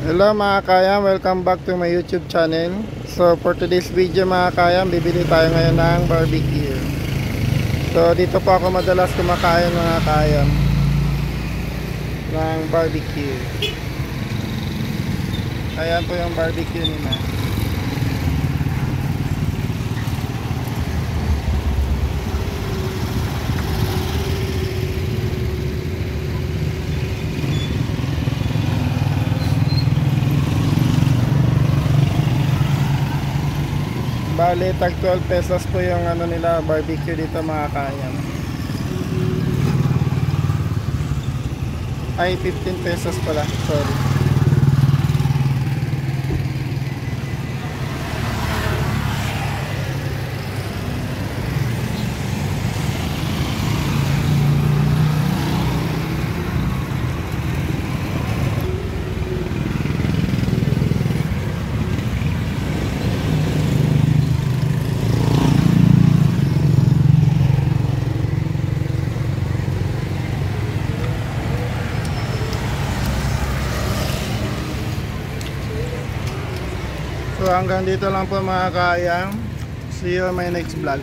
Hello mga kayam, welcome back to my YouTube channel. So for today's video mga kayam, bibili tayo ngayon ng barbecue. So dito po ako madalas kumakain mga kayam ng barbecue. Ayan po yung barbecue nila. Bale, tag 12 pesos po yung ano nila, barbecue dito mga kayam. Ay, 15 pesos pala, sorry. So hanggang dito lang po mga kayam. See you on my next vlog.